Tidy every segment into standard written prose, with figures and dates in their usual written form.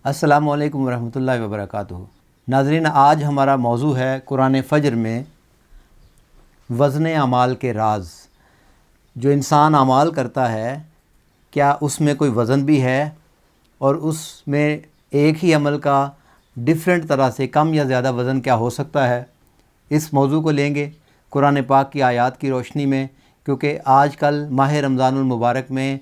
السلام علیکم ورحمۃ اللہ وبرکاتہ۔ ناظرین، آج ہمارا موضوع ہے قرآن فجر میں وزن اعمال کے راز۔ جو انسان اعمال کرتا ہے کیا اس میں کوئی وزن بھی ہے، اور اس میں ایک ہی عمل کا ڈیفرنٹ طرح سے کم یا زیادہ وزن کیا ہو سکتا ہے؟ اس موضوع کو لیں گے قرآن پاک کی آیات کی روشنی میں، کیونکہ آج کل ماہ رمضان المبارک میں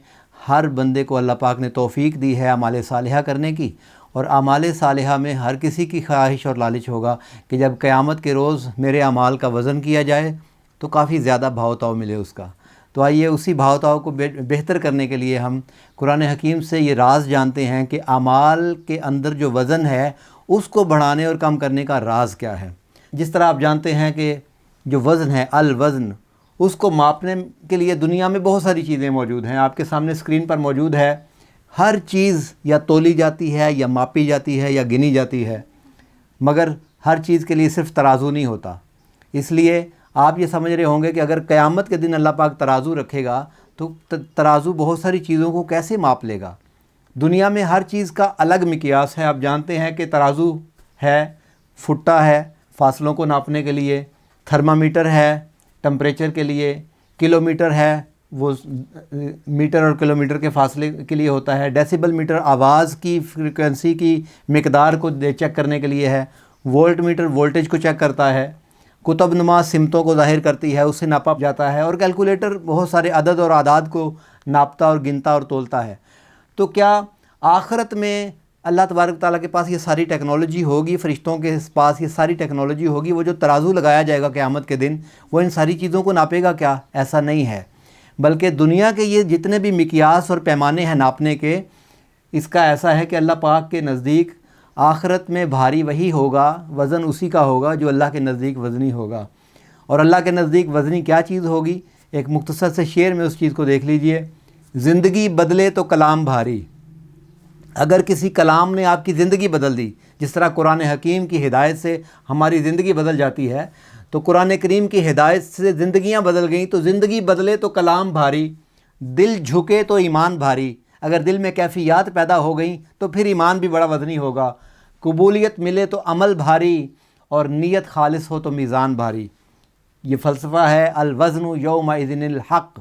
ہر بندے کو اللہ پاک نے توفیق دی ہے اعمال صالحہ کرنے کی، اور اعمال صالحہ میں ہر کسی کی خواہش اور لالچ ہوگا کہ جب قیامت کے روز میرے اعمال کا وزن کیا جائے تو کافی زیادہ بھاؤ تاؤ ملے اس کا۔ تو آئیے اسی بھاؤ تاؤ کو بہتر کرنے کے لیے ہم قرآن حکیم سے یہ راز جانتے ہیں کہ اعمال کے اندر جو وزن ہے اس کو بڑھانے اور کم کرنے کا راز کیا ہے۔ جس طرح آپ جانتے ہیں کہ جو وزن ہے الوزن، اس کو ماپنے کے لیے دنیا میں بہت ساری چیزیں موجود ہیں۔ آپ کے سامنے اسکرین پر موجود ہے، ہر چیز یا تولی جاتی ہے یا ماپی جاتی ہے یا گنی جاتی ہے، مگر ہر چیز کے لیے صرف ترازو نہیں ہوتا۔ اس لیے آپ یہ سمجھ رہے ہوں گے کہ اگر قیامت کے دن اللہ پاک ترازو رکھے گا تو ترازو بہت ساری چیزوں کو کیسے ماپ لے گا؟ دنیا میں ہر چیز کا الگ مقیاس ہے۔ آپ جانتے ہیں کہ ترازو ہے، فٹا ہے فاصلوں کو ناپنے کے لیے، تھرمامیٹر ہے ٹمپریچر کے لیے، کلومیٹر ہے وہ میٹر اور کلومیٹر کے فاصلے کے لیے ہوتا ہے، ڈیسیبل میٹر آواز کی فریکوینسی کی مقدار کو چیک کرنے کے لیے ہے، وولٹ میٹر وولٹیج کو چیک کرتا ہے، قطب نما سمتوں کو ظاہر کرتی ہے، اس سے ناپا جاتا ہے، اور کیلکولیٹر بہت سارے عدد اور اعداد کو ناپتا اور گنتا اور تولتا ہے۔ تو کیا آخرت میں اللہ تبارک تعالیٰ کے پاس یہ ساری ٹیکنالوجی ہوگی، فرشتوں کے پاس یہ ساری ٹیکنالوجی ہوگی؟ وہ جو ترازو لگایا جائے گا قیامت کے دن، وہ ان ساری چیزوں کو ناپے گا کیا؟ ایسا نہیں ہے، بلکہ دنیا کے یہ جتنے بھی مقیاس اور پیمانے ہیں ناپنے کے، اس کا ایسا ہے کہ اللہ پاک کے نزدیک آخرت میں بھاری وہی ہوگا، وزن اسی کا ہوگا جو اللہ کے نزدیک وزنی ہوگا۔ اور اللہ کے نزدیک وزنی کیا چیز ہوگی؟ ایک مختصر سے شعر میں اس چیز کو دیکھ لیجئے: زندگی بدلے تو کلام بھاری۔ اگر کسی کلام نے آپ کی زندگی بدل دی، جس طرح قرآن حکیم کی ہدایت سے ہماری زندگی بدل جاتی ہے، تو قرآن کریم کی ہدایت سے زندگیاں بدل گئیں، تو زندگی بدلے تو کلام بھاری، دل جھکے تو ایمان بھاری۔ اگر دل میں کیفیات پیدا ہو گئیں تو پھر ایمان بھی بڑا وزنی ہوگا۔ قبولیت ملے تو عمل بھاری، اور نیت خالص ہو تو میزان بھاری۔ یہ فلسفہ ہے الوزن یومئذ الحق۔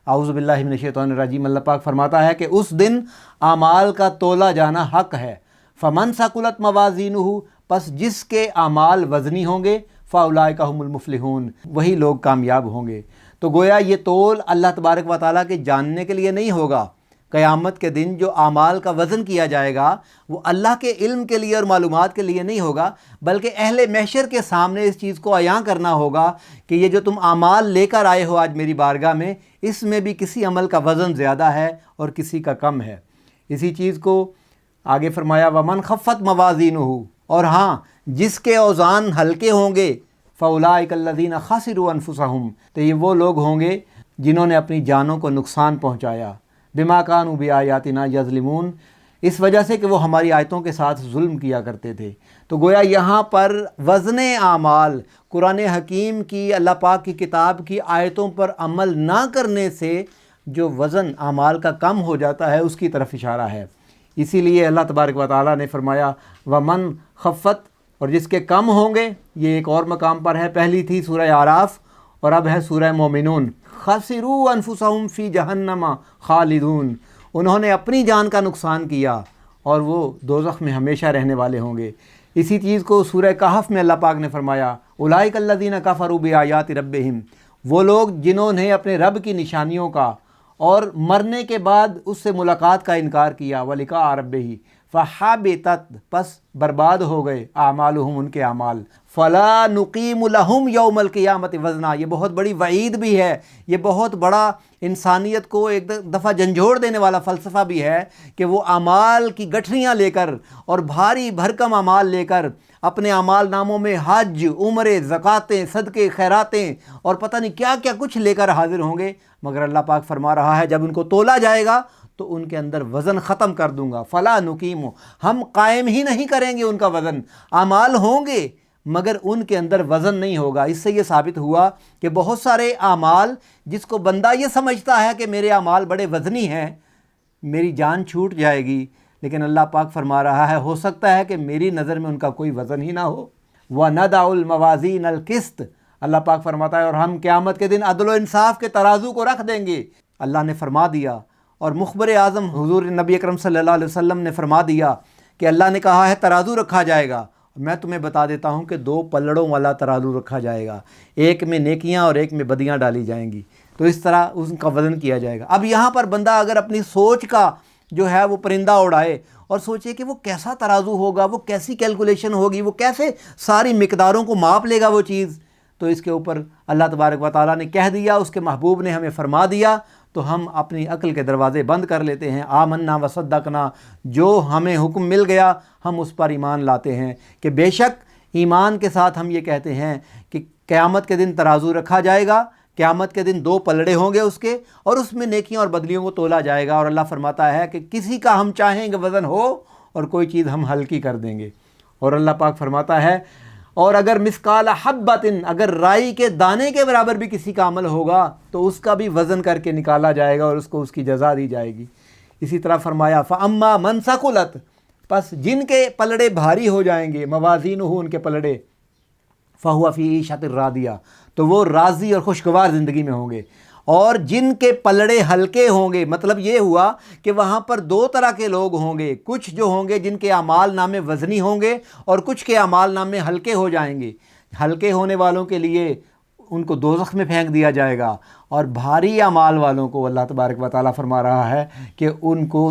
اعوذ باللہ من الشیطان الرجیم۔ اللہ پاک فرماتا ہے کہ اس دن اعمال کا تولا جانا حق ہے۔ فمن ثقلت موازینہ، پس جس کے اعمال وزنی ہوں گے، فاولئک هم المفلحون، وہی لوگ کامیاب ہوں گے۔ تو گویا یہ تول اللہ تبارک و تعالیٰ کے جاننے کے لیے نہیں ہوگا۔ قیامت کے دن جو اعمال کا وزن کیا جائے گا وہ اللہ کے علم کے لیے اور معلومات کے لیے نہیں ہوگا، بلکہ اہل محشر کے سامنے اس چیز کو عیاں کرنا ہوگا کہ یہ جو تم اعمال لے کر آئے ہو آج میری بارگاہ میں، اس میں بھی کسی عمل کا وزن زیادہ ہے اور کسی کا کم ہے۔ اسی چیز کو آگے فرمایا وَمَنْ خَفَّتْ مَوَازِينُهُ، اور ہاں جس کے اوزان ہلکے ہوں گے، فَأُولَٰئِكَ الَّذِينَ خَسِرُوا أَنفُسَهُمْ، تو یہ وہ لوگ ہوں گے جنہوں نے اپنی جانوں کو نقصان پہنچایا، بِمَا كَانُوا بِآيَاتِنَا يَظْلِمُونَ، اس وجہ سے کہ وہ ہماری آیتوں کے ساتھ ظلم کیا کرتے تھے۔ تو گویا یہاں پر وزن اعمال قرآن حکیم کی، اللہ پاک کی کتاب کی آیتوں پر عمل نہ کرنے سے جو وزن اعمال کا کم ہو جاتا ہے، اس کی طرف اشارہ ہے۔ اسی لیے اللہ تبارک و تعالیٰ نے فرمایا وَمَنْ خَفَّتْ، اور جس کے کم ہوں گے، یہ ایک اور مقام پر ہے، پہلی تھی سورہ اعراف اور اب ہے سورہ مومنون، خَسِرُوا أَنفُسَهُمْ فِي جَهَنَّمَ خَالِدُونَ، انہوں نے اپنی جان کا نقصان کیا اور وہ دوزخ میں ہمیشہ رہنے والے ہوں گے۔ اسی چیز کو سورہ کہف میں اللہ پاک نے فرمایا أُولَٰئِكَ الَّذِينَ كَفَرُوا بِآيَاتِ رَبِّهِمْ، وہ لوگ جنہوں نے اپنے رب کی نشانیوں کا اور مرنے کے بعد اس سے ملاقات کا انکار کیا، وَلِقَاءَ رَبِّهِ فَحَبِطَتْ، پس برباد ہو گئے اعمالہم، ان کے اعمال، فَلَا نُقِيمُ لَهُمْ يَوْمَ الْقِيَامَةِ وَزْنًا، یہ بہت بڑی وعید بھی ہے، یہ بہت بڑا انسانیت کو ایک دفعہ جھنجھوڑ دینے والا فلسفہ بھی ہے کہ وہ اعمال کی گٹھریاں لے کر اور بھاری بھرکم اعمال لے کر اپنے اعمال ناموں میں حج، عمرے، زکوٰتیں، صدقے، خیراتیں اور پتہ نہیں کیا کیا کچھ لے کر حاضر ہوں گے، مگر اللہ پاک فرما رہا ہے جب ان کو تولا جائے گا تو ان کے اندر وزن ختم کر دوں گا۔ فلا نقیم، ہم قائم ہی نہیں کریں گے ان کا وزن۔ اعمال ہوں گے مگر ان کے اندر وزن نہیں ہوگا۔ اس سے یہ ثابت ہوا کہ بہت سارے اعمال جس کو بندہ یہ سمجھتا ہے کہ میرے اعمال بڑے وزنی ہیں، میری جان چھوٹ جائے گی، لیکن اللہ پاک فرما رہا ہے ہو سکتا ہے کہ میری نظر میں ان کا کوئی وزن ہی نہ ہو۔ وَنَضَعُ الْمَوَازِينَ الْقِسْطَ، اللہ پاک فرماتا ہے اور ہم قیامت کے دن عدل و انصاف کے ترازو کو رکھ دیں گے۔ اللہ نے فرما دیا، اور مخبر اعظم حضور نبی اکرم صلی اللہ علیہ وسلم نے فرما دیا کہ اللہ نے کہا ہے ترازو رکھا جائے گا۔ میں تمہیں بتا دیتا ہوں کہ 2 پلڑوں والا ترازو رکھا جائے گا، ایک میں نیکیاں اور ایک میں بدیاں ڈالی جائیں گی، تو اس طرح ان کا وزن کیا جائے گا۔ اب یہاں پر بندہ اگر اپنی سوچ کا جو ہے وہ پرندہ اڑائے اور سوچے کہ وہ کیسا ترازو ہوگا، وہ کیسی کیلکولیشن ہوگی، وہ کیسے ساری مقداروں کو ماپ لے گا وہ چیز، تو اس کے اوپر اللہ تبارک و تعالیٰ نے کہہ دیا، اس کے محبوب نے ہمیں فرما دیا، تو ہم اپنی عقل کے دروازے بند کر لیتے ہیں۔ آمنا وصدقنا، جو ہمیں حکم مل گیا ہم اس پر ایمان لاتے ہیں کہ بے شک ایمان کے ساتھ ہم یہ کہتے ہیں کہ قیامت کے دن ترازو رکھا جائے گا، قیامت کے دن 2 پلڑے ہوں گے اس کے، اور اس میں نیکیاں اور بدلیوں کو تولا جائے گا، اور اللہ فرماتا ہے کہ کسی کا ہم چاہیں گے وزن ہو اور کوئی چیز ہم ہلکی کر دیں گے۔ اور اللہ پاک فرماتا ہے اور اگر مثقال حبۃ، اگر رائی کے دانے کے برابر بھی کسی کا عمل ہوگا تو اس کا بھی وزن کر کے نکالا جائے گا اور اس کو اس کی جزا دی جائے گی۔ اسی طرح فرمایا فَأَمَّا مَنْ ثَقُلَتْ، پس جن کے پلڑے بھاری ہو جائیں گے، موازینہ ان کے پلڑے، فَهُوَ فِي عِیشَةٍ رَاضِیَةٍ، تو وہ راضی اور خوشگوار زندگی میں ہوں گے۔ اور جن کے پلڑے ہلکے ہوں گے، مطلب یہ ہوا کہ وہاں پر 2 طرح کے لوگ ہوں گے، کچھ جو ہوں گے جن کے اعمال نامے وزنی ہوں گے اور کچھ کے اعمال نامے ہلکے ہو جائیں گے۔ ہلکے ہونے والوں کے لیے ان کو دوزخ میں پھینک دیا جائے گا، اور بھاری اعمال والوں کو اللہ تبارک و تعالیٰ فرما رہا ہے کہ ان کو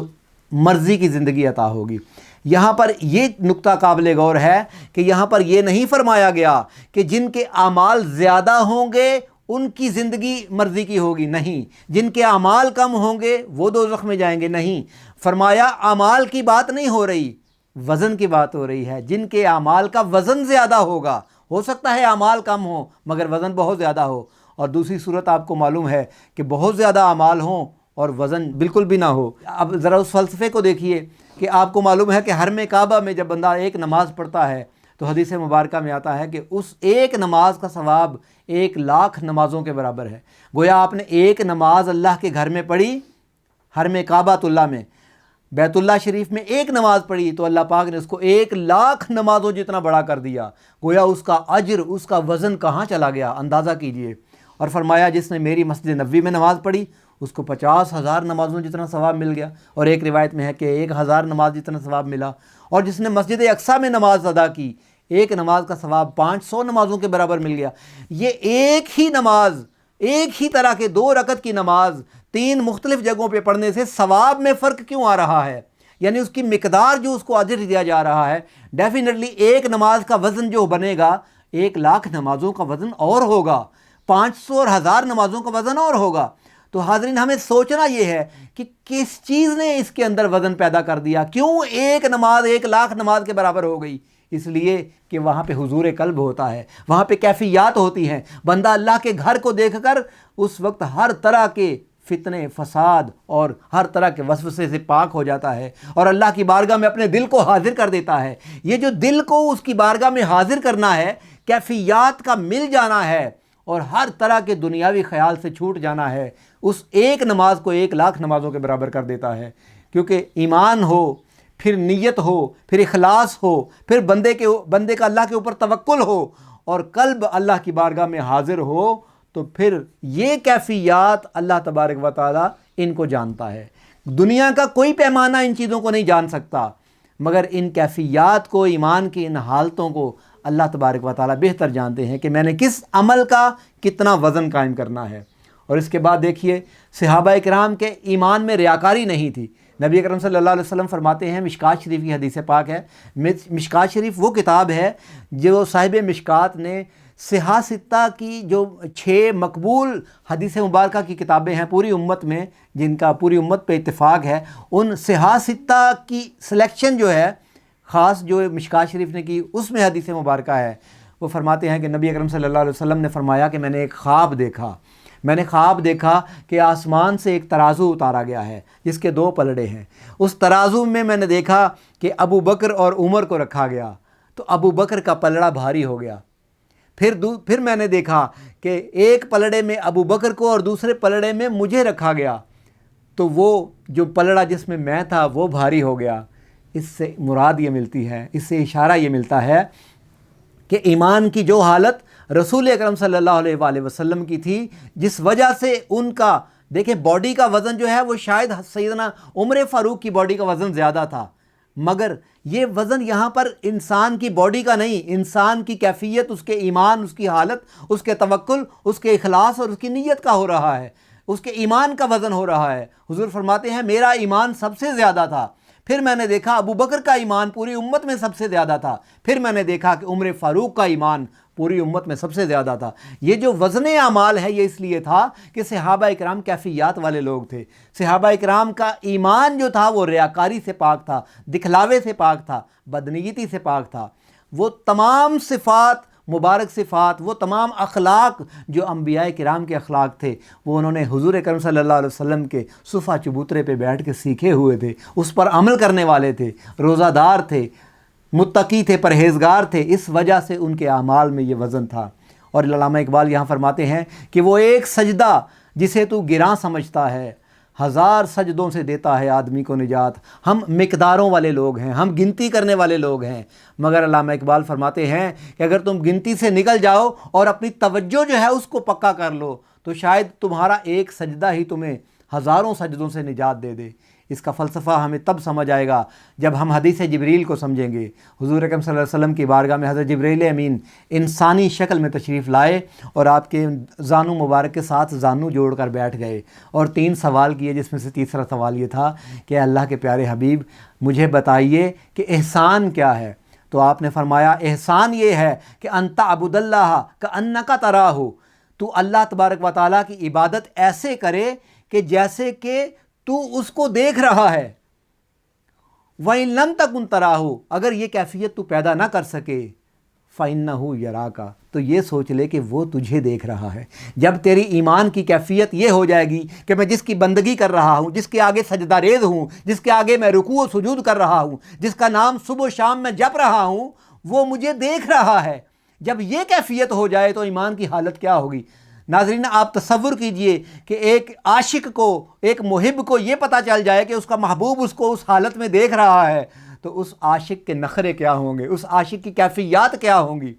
مرضی کی زندگی عطا ہوگی۔ یہاں پر یہ نقطہ قابل غور ہے کہ یہاں پر یہ نہیں فرمایا گیا کہ جن کے اعمال زیادہ ہوں گے ان کی زندگی مرضی کی ہوگی، نہیں، جن کے اعمال کم ہوں گے وہ دوزخ میں جائیں گے، نہیں، فرمایا اعمال کی بات نہیں ہو رہی، وزن کی بات ہو رہی ہے۔ جن کے اعمال کا وزن زیادہ ہوگا، ہو سکتا ہے اعمال کم ہوں مگر وزن بہت زیادہ ہو، اور دوسری صورت آپ کو معلوم ہے کہ بہت زیادہ اعمال ہوں اور وزن بالکل بھی نہ ہو۔ اب ذرا اس فلسفے کو دیکھیے کہ آپ کو معلوم ہے کہ حرم کعبہ میں جب بندہ ایک نماز پڑھتا ہے تو حدیث مبارکہ میں آتا ہے کہ اس ایک نماز کا ثواب 1,00,000 نمازوں کے برابر ہے۔ گویا آپ نے ایک نماز اللہ کے گھر میں پڑھی، حرم کعبۃ اللہ میں، بیت اللہ شریف میں ایک نماز پڑھی تو اللہ پاک نے اس کو 1,00,000 نمازوں جتنا بڑا کر دیا۔ گویا اس کا اجر، اس کا وزن کہاں چلا گیا، اندازہ کیجئے۔ اور فرمایا جس نے میری مسجد نبوی میں نماز پڑھی اس کو 50,000 نمازوں جتنا ثواب مل گیا، اور ایک روایت میں ہے کہ 1,000 نماز جتنا ثواب ملا۔ اور جس نے مسجد اقصیٰ میں نماز ادا کی، ایک نماز کا ثواب 500 نمازوں کے برابر مل گیا۔ یہ ایک ہی نماز، ایک ہی طرح کے 2 رکعت کی نماز 3 مختلف جگہوں پہ پڑھنے سے ثواب میں فرق کیوں آ رہا ہے؟ یعنی اس کی مقدار جو اس کو اجر دیا جا رہا ہے، ڈیفینیٹلی ایک نماز کا وزن جو بنے گا 1,00,000 نمازوں کا وزن اور ہوگا، 500 اور 1000 نمازوں کا وزن اور ہوگا۔ تو حاضرین ہمیں سوچنا یہ ہے کہ کس چیز نے اس کے اندر وزن پیدا کر دیا، کیوں ایک نماز 1,00,000 نماز کے برابر ہو گئی؟ اس لیے کہ وہاں پہ حضور قلب ہوتا ہے، وہاں پہ کیفیات ہوتی ہیں۔ بندہ اللہ کے گھر کو دیکھ کر اس وقت ہر طرح کے فتنے، فساد اور ہر طرح کے وسوسے سے پاک ہو جاتا ہے، اور اللہ کی بارگاہ میں اپنے دل کو حاضر کر دیتا ہے۔ یہ جو دل کو اس کی بارگاہ میں حاضر کرنا ہے، کیفیات کا مل جانا ہے اور ہر طرح کے دنیاوی خیال سے چھوٹ جانا ہے، اس ایک نماز کو 1,00,000 نمازوں کے برابر کر دیتا ہے۔ کیونکہ ایمان ہو، پھر نیت ہو، پھر اخلاص ہو، پھر بندے کا اللہ کے اوپر توکل ہو، اور قلب اللہ کی بارگاہ میں حاضر ہو، تو پھر یہ کیفیات اللہ تبارک و تعالیٰ ان کو جانتا ہے۔ دنیا کا کوئی پیمانہ ان چیزوں کو نہیں جان سکتا، مگر ان کیفیات کو، ایمان کی ان حالتوں کو اللہ تبارک و تعالیٰ بہتر جانتے ہیں کہ میں نے کس عمل کا کتنا وزن قائم کرنا ہے۔ اور اس کے بعد دیکھیے صحابہ کرام کے ایمان میں ریاکاری نہیں تھی۔ نبی اکرم صلی اللہ علیہ وسلم فرماتے ہیں، مشکات شریف کی حدیث پاک ہے، مشکات شریف وہ کتاب ہے جو صاحب مشکات نے صحاح ستہ کی جو 6 مقبول حدیث مبارکہ کی کتابیں ہیں پوری امت میں، جن کا پوری امت پہ اتفاق ہے، ان صحاح ستہ کی سلیکشن جو ہے خاص جو مشکات شریف نے کی، اس میں حدیث مبارکہ ہے۔ وہ فرماتے ہیں کہ نبی اکرم صلی اللہ علیہ وسلم نے فرمایا کہ میں نے ایک خواب دیکھا، میں نے خواب دیکھا کہ آسمان سے ایک ترازو اتارا گیا ہے جس کے 2 پلڑے ہیں۔ اس ترازو میں نے دیکھا کہ ابو بکر اور عمر کو رکھا گیا، تو ابو بکر کا پلڑا بھاری ہو گیا۔ پھر میں نے دیکھا کہ ایک پلڑے میں ابو بکر کو اور دوسرے پلڑے میں مجھے رکھا گیا، تو وہ جو پلڑا جس میں تھا وہ بھاری ہو گیا۔ اس سے مراد یہ ملتی ہے، اس سے اشارہ یہ ملتا ہے کہ ایمان کی جو حالت رسول اکرم صلی اللہ علیہ وآلہ وسلم کی تھی، جس وجہ سے ان کا دیکھیں باڈی کا وزن جو ہے وہ شاید سیدنا عمر فاروق کی باڈی کا وزن زیادہ تھا، مگر یہ وزن یہاں پر انسان کی باڈی کا نہیں، انسان کی کیفیت، اس کے ایمان، اس کی حالت، اس کے توکل، اس کے اخلاص اور اس کی نیت کا ہو رہا ہے، اس کے ایمان کا وزن ہو رہا ہے۔ حضور فرماتے ہیں میرا ایمان سب سے زیادہ تھا، پھر میں نے دیکھا ابو بکر کا ایمان پوری امت میں سب سے زیادہ تھا، پھر میں نے دیکھا کہ عمر فاروق کا ایمان پوری امت میں سب سے زیادہ تھا۔ یہ جو وزن اعمال ہے یہ اس لیے تھا کہ صحابہ اکرام کیفیات والے لوگ تھے، صحابہ اکرام کا ایمان جو تھا وہ ریاکاری سے پاک تھا، دکھلاوے سے پاک تھا، بدنیتی سے پاک تھا۔ وہ تمام صفات، مبارک صفات، وہ تمام اخلاق جو انبیاء کرام کے اخلاق تھے وہ انہوں نے حضور اکرم صلی اللہ علیہ وسلم کے صفہ چبوترے پہ بیٹھ کے سیکھے ہوئے تھے، اس پر عمل کرنے والے تھے، روزہ دار تھے، متقی تھے، پرہیزگار تھے، اس وجہ سے ان کے اعمال میں یہ وزن تھا۔ اور علامہ اقبال یہاں فرماتے ہیں کہ وہ ایک سجدہ جسے تو گراں سمجھتا ہے، ہزار سجدوں سے دیتا ہے آدمی کو نجات۔ ہم مقداروں والے لوگ ہیں، ہم گنتی کرنے والے لوگ ہیں، مگر علامہ اقبال فرماتے ہیں کہ اگر تم گنتی سے نکل جاؤ اور اپنی توجہ جو ہے اس کو پکا کر لو تو شاید تمہارا ایک سجدہ ہی تمہیں ہزاروں سجدوں سے نجات دے دے۔ اس کا فلسفہ ہمیں تب سمجھ آئے گا جب ہم حدیث جبریل کو سمجھیں گے۔ حضور اکرم صلی اللہ علیہ وسلم کی بارگاہ میں حضرت جبریل امین انسانی شکل میں تشریف لائے اور آپ کے زانو مبارک کے ساتھ زانو جوڑ کر بیٹھ گئے اور 3 سوال کیے، جس میں سے تیسرا سوال یہ تھا کہ اللہ کے پیارے حبیب مجھے بتائیے کہ احسان کیا ہے؟ تو آپ نے فرمایا احسان یہ ہے کہ ان تعبد اللہ کأنک تراہ، تو اللہ تبارک و تعالیٰ کی عبادت ایسے کرے کہ جیسے کہ تو اس کو دیکھ رہا ہے۔ وَإِن لَمْ تَكُنْ تَرَاهُ، اگر یہ کیفیت تو پیدا نہ کر سکے فَإِنَّهُ يَرَاكَ، تو یہ سوچ لے کہ وہ تجھے دیکھ رہا ہے۔ جب تیری ایمان کی کیفیت یہ ہو جائے گی کہ میں جس کی بندگی کر رہا ہوں، جس کے آگے سجدہ ریز ہوں، جس کے آگے میں رکوع و سجود کر رہا ہوں، جس کا نام صبح و شام میں جپ رہا ہوں، وہ مجھے دیکھ رہا ہے، جب یہ کیفیت ہو جائے تو ایمان کی حالت کیا ہوگی؟ ناظرین آپ تصور کیجئے کہ ایک عاشق کو، ایک محب کو یہ پتہ چل جائے کہ اس کا محبوب اس کو اس حالت میں دیکھ رہا ہے تو اس عاشق کے نخرے کیا ہوں گے، اس عاشق کی کیفیات کیا ہوں گی۔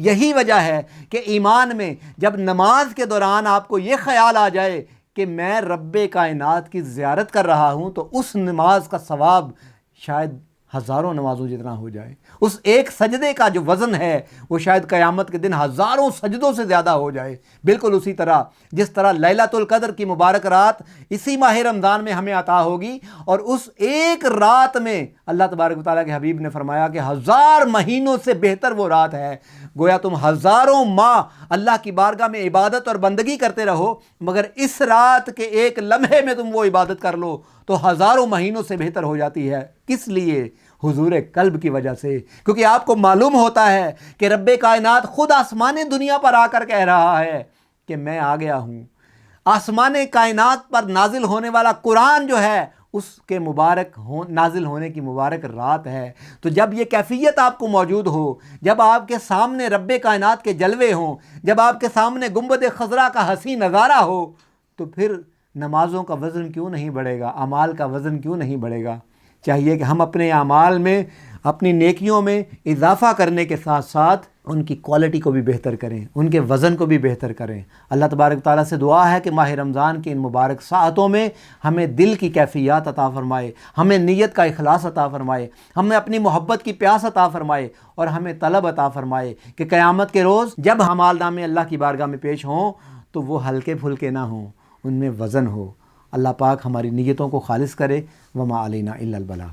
یہی وجہ ہے کہ ایمان میں جب نماز کے دوران آپ کو یہ خیال آ جائے کہ میں رب کائنات کی زیارت کر رہا ہوں تو اس نماز کا ثواب شاید ہزاروں نمازوں جتنا ہو جائے، اس ایک سجدے کا جو وزن ہے وہ شاید قیامت کے دن ہزاروں سجدوں سے زیادہ ہو جائے۔ بالکل اسی طرح جس طرح لیلۃ القدر کی مبارک رات اسی ماہ رمضان میں ہمیں عطا ہوگی، اور اس ایک رات میں اللہ تبارک و تعالیٰ کے حبیب نے فرمایا کہ 1000 مہینوں سے بہتر وہ رات ہے۔ گویا تم ہزاروں ماہ اللہ کی بارگاہ میں عبادت اور بندگی کرتے رہو، مگر اس رات کے ایک لمحے میں تم وہ عبادت کر لو تو ہزاروں مہینوں سے بہتر ہو جاتی ہے۔ کس لیے؟ حضور قلب کی وجہ سے، کیونکہ آپ کو معلوم ہوتا ہے کہ رب کائنات خود آسمان دنیا پر آ کر کہہ رہا ہے کہ میں آ گیا ہوں۔ آسمان کائنات پر نازل ہونے والا قرآن جو ہے اس کے مبارک نازل ہونے کی مبارک رات ہے۔ تو جب یہ کیفیت آپ کو موجود ہو، جب آپ کے سامنے رب کائنات کے جلوے ہوں، جب آپ کے سامنے گنبد خضرا کا حسین نظارہ ہو، تو پھر نمازوں کا وزن کیوں نہیں بڑھے گا، اعمال کا وزن کیوں نہیں بڑھے گا؟ چاہیے کہ ہم اپنے اعمال میں، اپنی نیکیوں میں اضافہ کرنے کے ساتھ ساتھ ان کی کوالٹی کو بھی بہتر کریں، ان کے وزن کو بھی بہتر کریں۔ اللہ تبارک تعالیٰ سے دعا ہے کہ ماہ رمضان کی ان مبارک ساعتوں میں ہمیں دل کی کیفیات عطا فرمائے، ہمیں نیت کا اخلاص عطا فرمائے، ہمیں اپنی محبت کی پیاس عطا فرمائے، اور ہمیں طلب عطا فرمائے کہ قیامت کے روز جب اعمال نامے اللہ کی بارگاہ میں پیش ہوں تو وہ ہلکے پھلکے نہ ہوں، ان میں وزن ہو۔ اللہ پاک ہماری نیتوں کو خالص کرے۔ وما علینا الا البلاغ۔